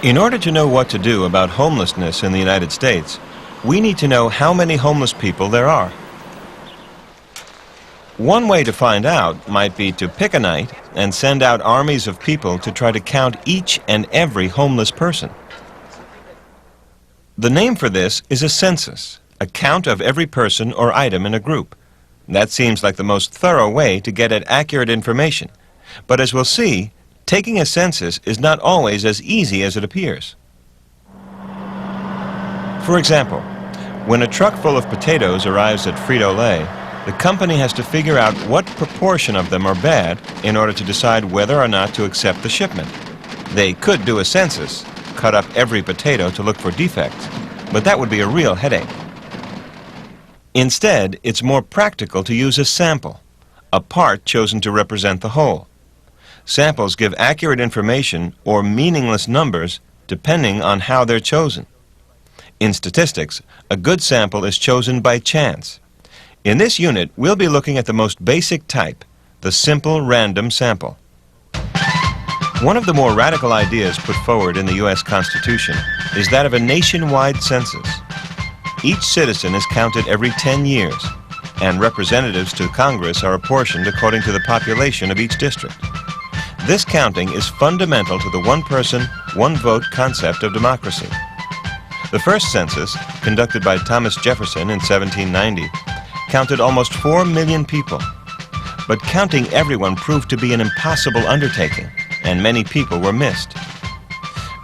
In order to know what to do about homelessness in the United States, we need to know how many homeless people there are. One way to find out might be to pick a night and send out armies of people to try to count each and every homeless person. The name for this is a census, a count of every person or item in a group. That seems like the most thorough way to get at accurate information. But as we'll see, taking a census is not always as easy as it appears. For example, when a truck full of potatoes arrives at Frito-Lay, the company has to figure out what proportion of them are bad in order to decide whether or not to accept the shipment. They could do a census, cut up every potato to look for defects, but that would be a real headache. Instead, it's more practical to use a sample, a part chosen to represent the whole. Samples give accurate information or meaningless numbers depending on how they're chosen. In statistics, a good sample is chosen by chance. In this unit, we'll be looking at the most basic type, the simple random sample. One of the more radical ideas put forward in the U.S. Constitution is that of a nationwide census. Each citizen is counted every 10 years, and representatives to Congress are apportioned according to the population of each district. This counting is fundamental to the one-person, one-vote concept of democracy. The first census, conducted by Thomas Jefferson in 1790, counted almost 4 million people. But counting everyone proved to be an impossible undertaking, and many people were missed.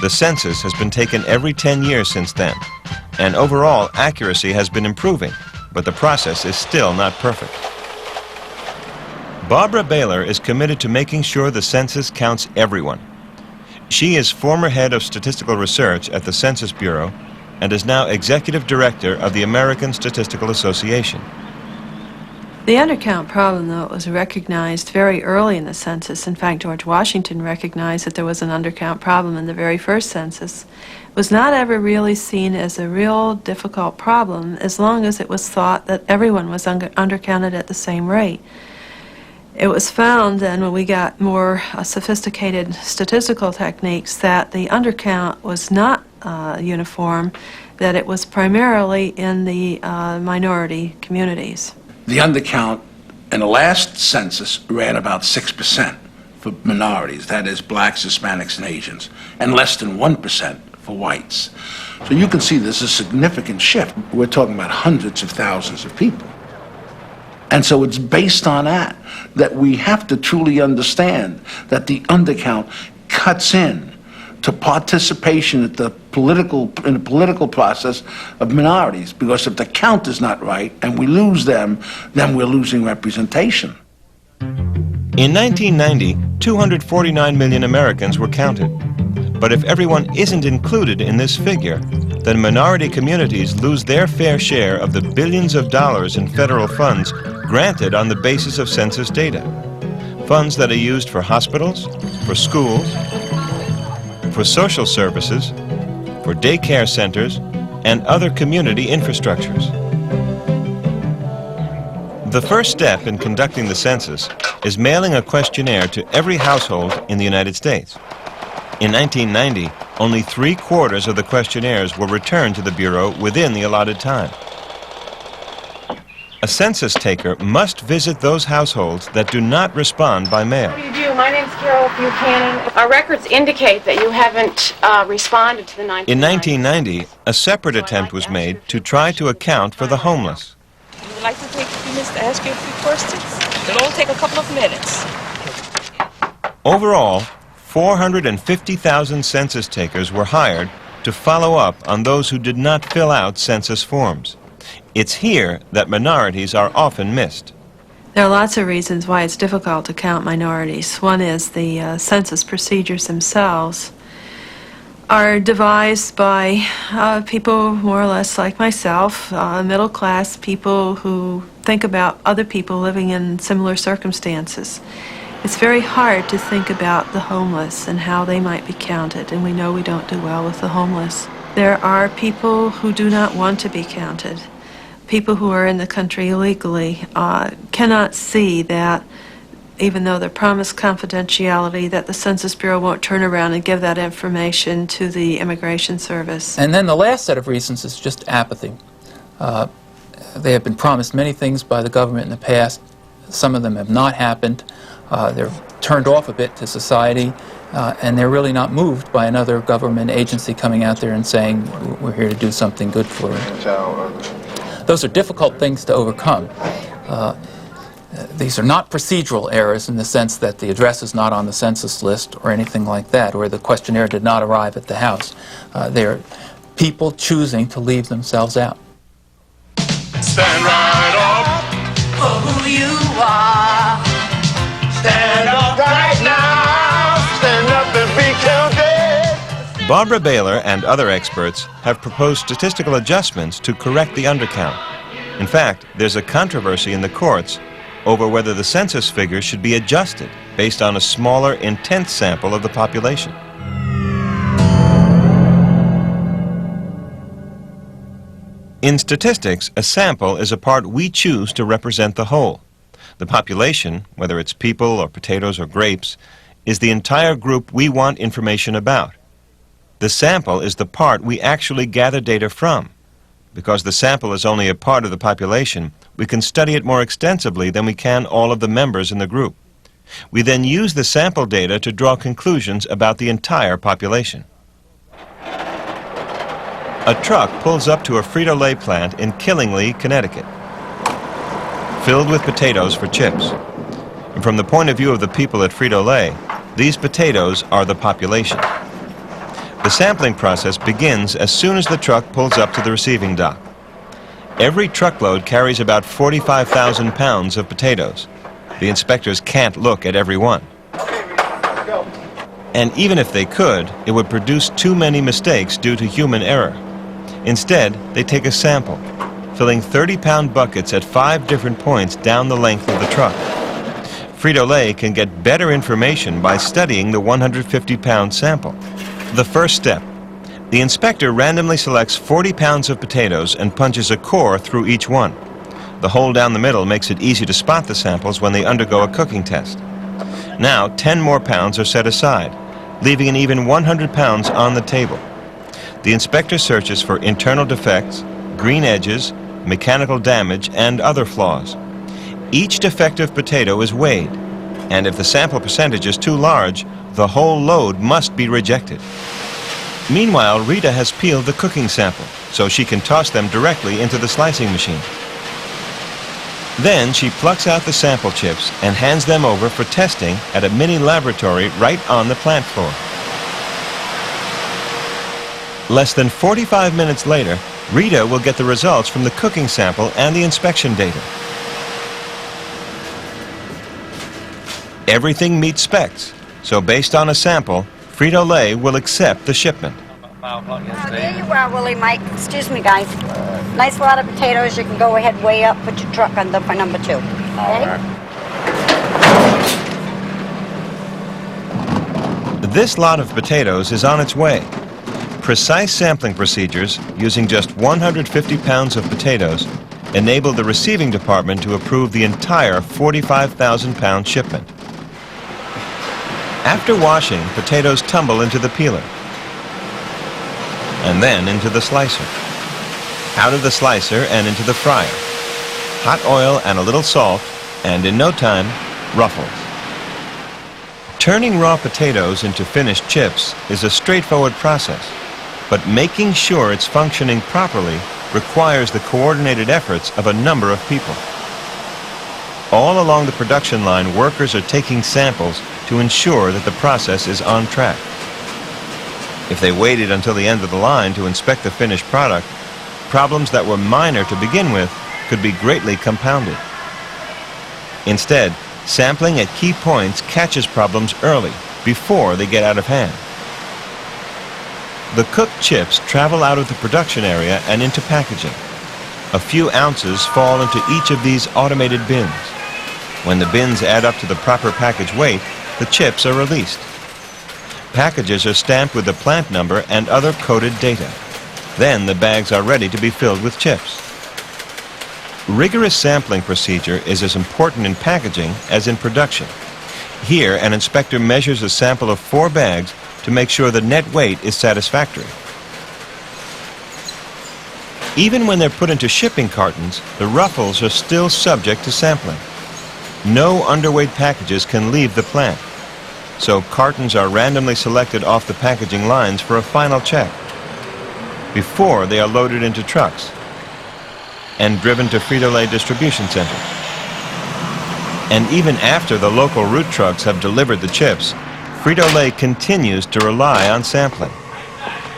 The census has been taken every 10 years since then, and overall accuracy has been improving, but the process is still not perfect. Barbara Baylor is committed to making sure the census counts everyone. She is former head of statistical research at the Census Bureau and is now executive director of the American Statistical Association. The undercount problem, though, was recognized very early in the census. In fact, George Washington recognized that there was an undercount problem in the very first census. It was not ever really seen as a real difficult problem as long as it was thought that everyone was undercounted at the same rate. It was found then, when we got more sophisticated statistical techniques, that the undercount was not uniform, that it was primarily in the minority communities. The undercount in the last census ran about 6% for minorities, that is blacks, Hispanics, and Asians, and less than 1% for whites. So you can see there's a significant shift. We're talking about hundreds of thousands of people. And so it's based on that we have to truly understand that the undercount cuts in to participation in the political process of minorities, because if the count is not right and we lose them, then we're losing representation. In 1990, 249 million Americans were counted. But if everyone isn't included in this figure, then minority communities lose their fair share of the billions of dollars in federal funds granted on the basis of census data. Funds that are used for hospitals, for schools, for social services, for daycare centers, and other community infrastructures. The first step in conducting the census is mailing a questionnaire to every household in the United States. In 1990, only 3/4 of the questionnaires were returned to the Bureau within the allotted time. A census taker must visit those households that do not respond by mail. How do you do? My name's Carol Buchanan. Our records indicate that you haven't responded to the 1990. In 1990, a separate attempt was made to try to account for the homeless. Would you like to take a few minutes to ask you a few questions? It'll only take a couple of minutes. Overall, 450,000 census takers were hired to follow up on those who did not fill out census forms. It's here that minorities are often missed. There are lots of reasons why it's difficult to count minorities. One is the census procedures themselves are devised by people more or less like myself, middle-class people who think about other people living in similar circumstances. It's very hard to think about the homeless and how they might be counted, and we know we don't do well with the homeless. There are people who do not want to be counted. People who are in the country illegally cannot see that even though they're promised confidentiality, that the Census Bureau won't turn around and give that information to the Immigration Service. And then the last set of reasons is just apathy. They have been promised many things by the government in the past. Some of them have not happened. They're turned off a bit to society, and they're really not moved by another government agency coming out there and saying, we're here to do something good for you. Those are difficult things to overcome. These are not procedural errors in the sense that the address is not on the census list or anything like that, or the questionnaire did not arrive at the house. They're people choosing to leave themselves out. Stand right up for who you are. Stand up right now. Stand up and be counted. Barbara Baylor and other experts have proposed statistical adjustments to correct the undercount. In fact, there's a controversy in the courts over whether the census figures should be adjusted based on a smaller intense sample of the population. In statistics, a sample is a part we choose to represent the whole. The population, whether it's people or potatoes or grapes, is the entire group we want information about. The sample is the part we actually gather data from. Because the sample is only a part of the population, we can study it more extensively than we can all of the members in the group. We then use the sample data to draw conclusions about the entire population. A truck pulls up to a Frito-Lay plant in Killingly, Connecticut, filled with potatoes for chips. And from the point of view of the people at Frito-Lay, these potatoes are the population. The sampling process begins as soon as the truck pulls up to the receiving dock. Every truckload carries about 45,000 pounds of potatoes. The inspectors can't look at every one. And even if they could, it would produce too many mistakes due to human error. Instead, they take a sample, filling 30-pound buckets at 5 different points down the length of the truck. Frito-Lay can get better information by studying the 150-pound sample. The first step. The inspector randomly selects 40 pounds of potatoes and punches a core through each one. The hole down the middle makes it easy to spot the samples when they undergo a cooking test. Now, 10 more pounds are set aside, leaving an even 100 pounds on the table. The inspector searches for internal defects, green edges, mechanical damage, and other flaws. Each defective potato is weighed, and if the sample percentage is too large, the whole load must be rejected. Meanwhile, Rita has peeled the cooking sample, so she can toss them directly into the slicing machine. Then she plucks out the sample chips and hands them over for testing at a mini laboratory right on the plant floor. Less than 45 minutes later, Rita will get the results from the cooking sample and the inspection data. Everything meets specs, so based on a sample, Frito-Lay will accept the shipment. Oh, there you are, Willie Mike. Excuse me, guys. Nice lot of potatoes. You can go ahead way up, put your truck on them for number 2. Okay? This lot of potatoes is on its way. Precise sampling procedures, using just 150 pounds of potatoes, enable the receiving department to approve the entire 45,000-pound shipment. After washing, potatoes tumble into the peeler, and then into the slicer, out of the slicer and into the fryer. Hot oil and a little salt, and in no time, ruffles. Turning raw potatoes into finished chips is a straightforward process, but making sure it's functioning properly requires the coordinated efforts of a number of people. All along the production line, workers are taking samples to ensure that the process is on track. If they waited until the end of the line to inspect the finished product, problems that were minor to begin with could be greatly compounded. Instead, sampling at key points catches problems early, before they get out of hand. The cooked chips travel out of the production area and into packaging. A few ounces fall into each of these automated bins. When the bins add up to the proper package weight, the chips are released. Packages are stamped with the plant number and other coded data. Then the bags are ready to be filled with chips. Rigorous sampling procedure is as important in packaging as in production. Here, an inspector measures a sample of 4 bags to make sure the net weight is satisfactory. Even when they're put into shipping cartons, the ruffles are still subject to sampling. No underweight packages can leave the plant, so cartons are randomly selected off the packaging lines for a final check before they are loaded into trucks and driven to Frito-Lay distribution centers. And even after the local route trucks have delivered the chips, Frito-Lay continues to rely on sampling.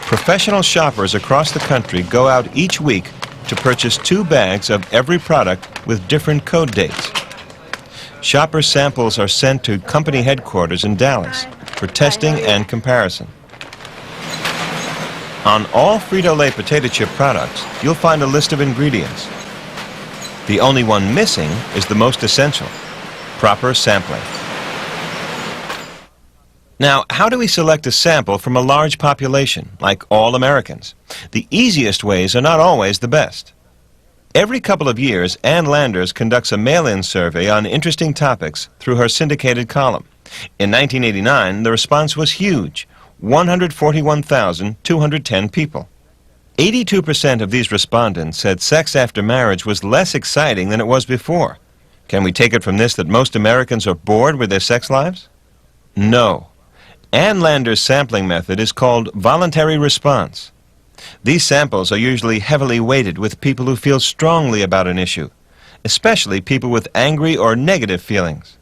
Professional shoppers across the country go out each week to purchase 2 bags of every product with different code dates. Shopper samples are sent to company headquarters in Dallas for testing and comparison. On all Frito-Lay potato chip products, you'll find a list of ingredients. The only one missing is the most essential: proper sampling. Now, how do we select a sample from a large population, like all Americans? The easiest ways are not always the best. Every couple of years, Ann Landers conducts a mail-in survey on interesting topics through her syndicated column. In 1989, the response was huge: 141,210 people. 82% of these respondents said sex after marriage was less exciting than it was before. Can we take it from this that most Americans are bored with their sex lives? No. Ann Landers' sampling method is called voluntary response. These samples are usually heavily weighted with people who feel strongly about an issue, especially people with angry or negative feelings.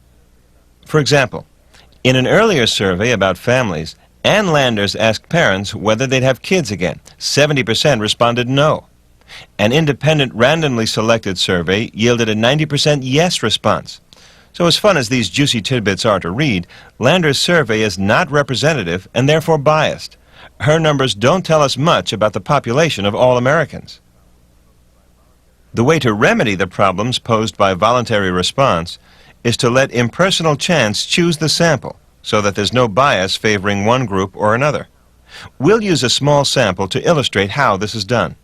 For example, in an earlier survey about families, Ann Landers asked parents whether they'd have kids again. 70% responded no. An independent randomly selected survey yielded a 90% yes response. So as fun as these juicy tidbits are to read, Landers' survey is not representative and therefore biased. Her numbers don't tell us much about the population of all Americans. The way to remedy the problems posed by voluntary response is to let impersonal chance choose the sample, so that there's no bias favoring one group or another. We'll use a small sample to illustrate how this is done.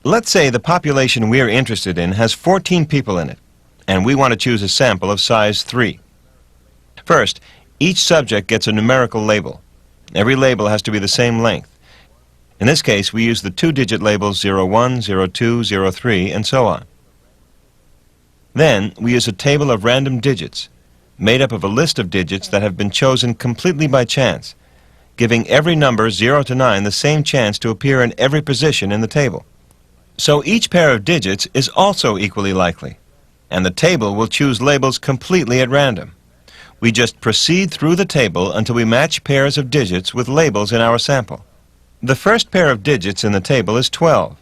Let's say the population we're interested in has 14 people in it, and we want to choose a sample of size 3. First, each subject gets a numerical label. Every label has to be the same length. In this case, we use the 2-digit labels 01, 02, 03, and so on. Then, we use a table of random digits, made up of a list of digits that have been chosen completely by chance, giving every number 0 to 9 the same chance to appear in every position in the table. So each pair of digits is also equally likely, and the table will choose labels completely at random. We just proceed through the table until we match pairs of digits with labels in our sample. The first pair of digits in the table is 12.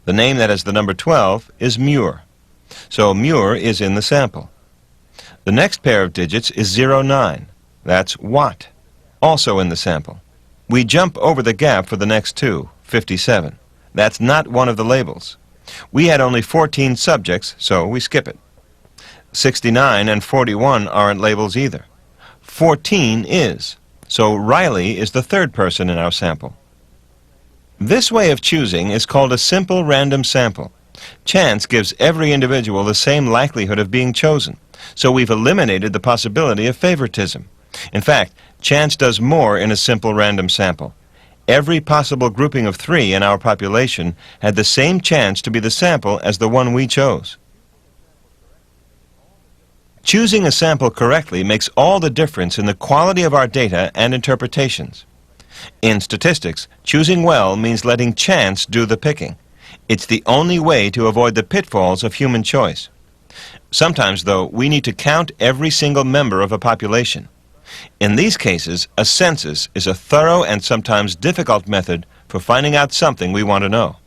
The name that has the number 12 is Muir, so Muir is in the sample. The next pair of digits is 09. That's Watt, also in the sample. We jump over the gap for the next 2, 57. That's not one of the labels. We had only 14 subjects, so we skip it. 69 and 41 aren't labels either. 14 is, so Riley is the third person in our sample. This way of choosing is called a simple random sample. Chance gives every individual the same likelihood of being chosen, so we've eliminated the possibility of favoritism. In fact, chance does more in a simple random sample. Every possible grouping of 3 in our population had the same chance to be the sample as the one we chose. Choosing a sample correctly makes all the difference in the quality of our data and interpretations. In statistics, choosing well means letting chance do the picking. It's the only way to avoid the pitfalls of human choice. Sometimes, though, we need to count every single member of a population. In these cases, a census is a thorough and sometimes difficult method for finding out something we want to know.